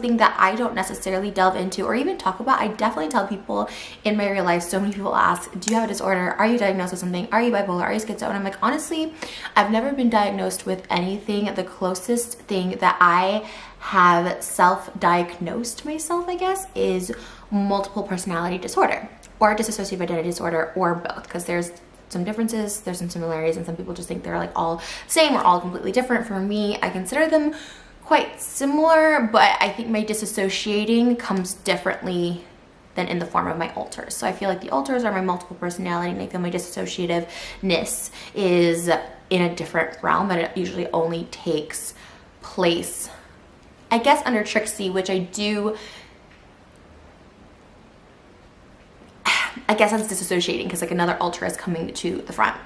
something that I don't necessarily delve into or even talk about. I definitely tell people in my real life. So many people ask, do you have a disorder? Are you diagnosed with something? Are you bipolar? Are you schizo? And I'm like, honestly, I've never been diagnosed with anything. The closest thing that I have self-diagnosed myself, I guess, is multiple personality disorder or dissociative identity disorder, or both, because there's some differences, there's some similarities, and some people just think they're like all the same or all completely different. For me, I consider them quite similar, but I think my disassociating comes differently than in the form of my alters. So I feel like the alters are my multiple personality, and I feel my disassociativeness is in a different realm, but it usually only takes place, I guess, under Trixie, which I guess that's disassociating, because like another alter is coming to the front.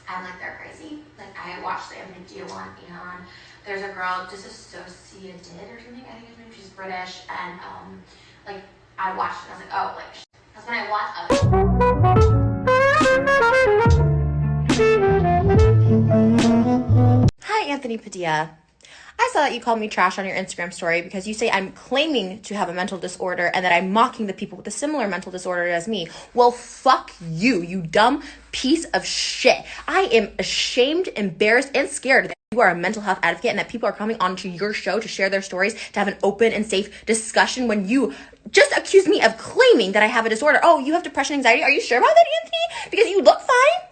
I'm like, they're crazy. Like, I watched the India one, and there's a girl, DissociaDID or something, I think his name, she's British, and like, I watched it and I was like, oh, like, that's when I watched. Hi, Anthony Padilla. I saw that you called me trash on your Instagram story because you say I'm claiming to have a mental disorder and that I'm mocking the people with a similar mental disorder as me. Well, fuck you, you dumb piece of shit. I am ashamed, embarrassed, and scared that you are a mental health advocate and that people are coming onto your show to share their stories, to have an open and safe discussion when you just accuse me of claiming that I have a disorder. Oh, you have depression, anxiety? Are you sure about that, Anthony? Because you look fine.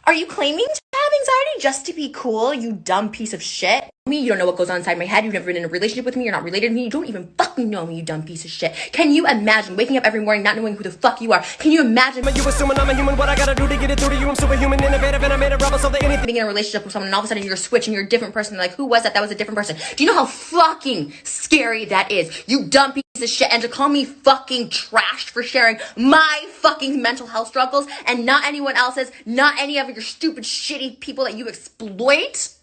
Are you claiming to have anxiety just to be cool, you dumb piece of shit? Me, you don't know what goes on inside my head. You've never been in a relationship with me. You're not related to me. You don't even fucking know me, you dumb piece of shit. Can you imagine waking up every morning not knowing who the fuck you are? Can you imagine? But you assuming I'm a human, what I gotta do to get it through to you? I'm superhuman, innovative, and I made a rubber so that anything. Being in a relationship with someone and all of a sudden you're switching, you're a different person. Like, who was that? That was a different person. Do you know how fucking scary that is? You dumb piece of shit. And to call me fucking trash for sharing my fucking mental health struggles and not anyone else's, not any of your stupid, shitty people that you exploit.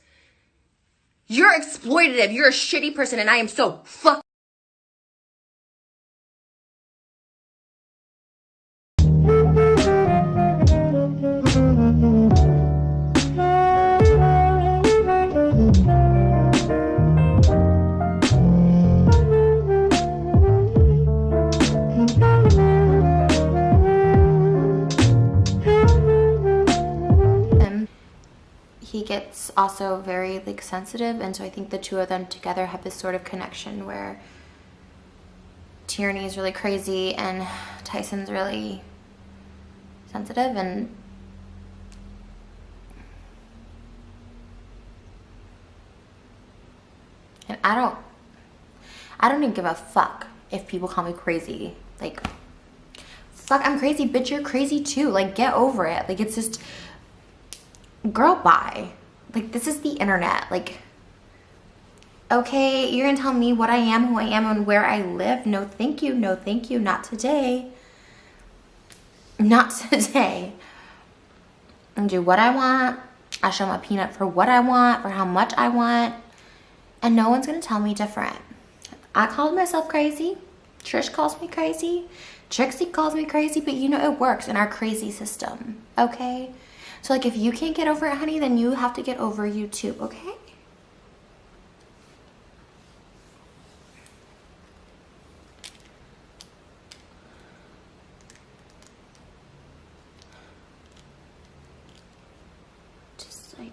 You're exploitative. You're a shitty person, and I am so fucking. He gets also very like sensitive, and so I think the two of them together have this sort of connection where Tierney is really crazy and Tyson's really sensitive, and I don't even give a fuck if people call me crazy. Like, fuck, I'm crazy, bitch, you're crazy too. Like, get over it. Like, it's just, girl, bye. Like, this is the internet. Like, okay, you're gonna tell me what I am, who I am, and where I live? No thank you, no thank you, not today. Not today. I do what I want. I show my peanut for what I want, for how much I want, and no one's gonna tell me different. I called myself crazy. Trish calls me crazy. Trixie calls me crazy, but you know it works in our crazy system, okay? So, like, if you can't get over it, honey, then you have to get over you too, okay? Just, like,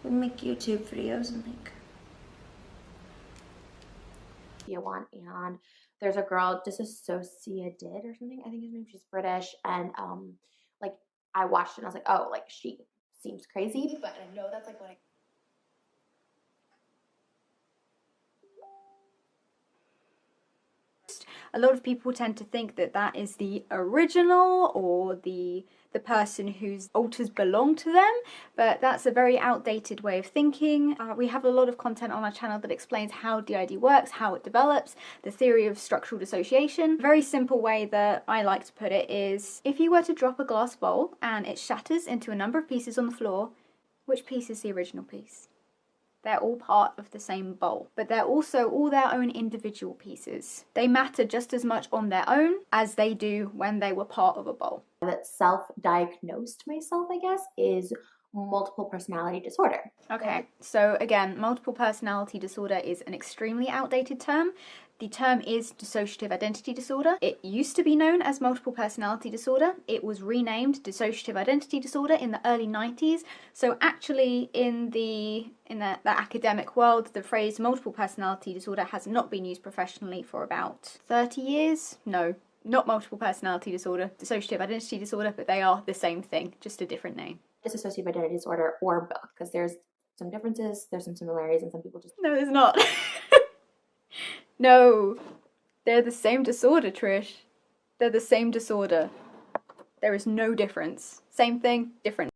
we make YouTube videos and, like, you want, and there's a girl, DissociaDID or something, I think his name, she's British, and like, I watched it and I was like, oh, like, she seems crazy, but I know that's like what a lot of people tend to think that that is the original or the person whose alters belong to them, but that's a very outdated way of thinking. We have a lot of content on our channel that explains how DID works, how it develops, the theory of structural dissociation. A very simple way that I like to put it is, if you were to drop a glass bowl and it shatters into a number of pieces on the floor, Which piece is the original piece? They're all part of the same bowl, but they're also all their own individual pieces. They matter just as much on their own as they do when they were part of a bowl. That self-diagnosed myself, I guess, is multiple personality disorder. Okay, so again, multiple personality disorder is an extremely outdated term. The term is dissociative identity disorder. It used to be known as multiple personality disorder. It was renamed dissociative identity disorder in the early 90s. So actually in the academic world, the phrase multiple personality disorder has not been used professionally for about 30 years. No, not multiple personality disorder, dissociative identity disorder, but they are the same thing, just a different name. Dissociative identity disorder or both, because there's some differences, there's some similarities, and some people just... No, there's not. No, they're the same disorder, Trish. They're the same disorder. There is no difference. Same thing, different.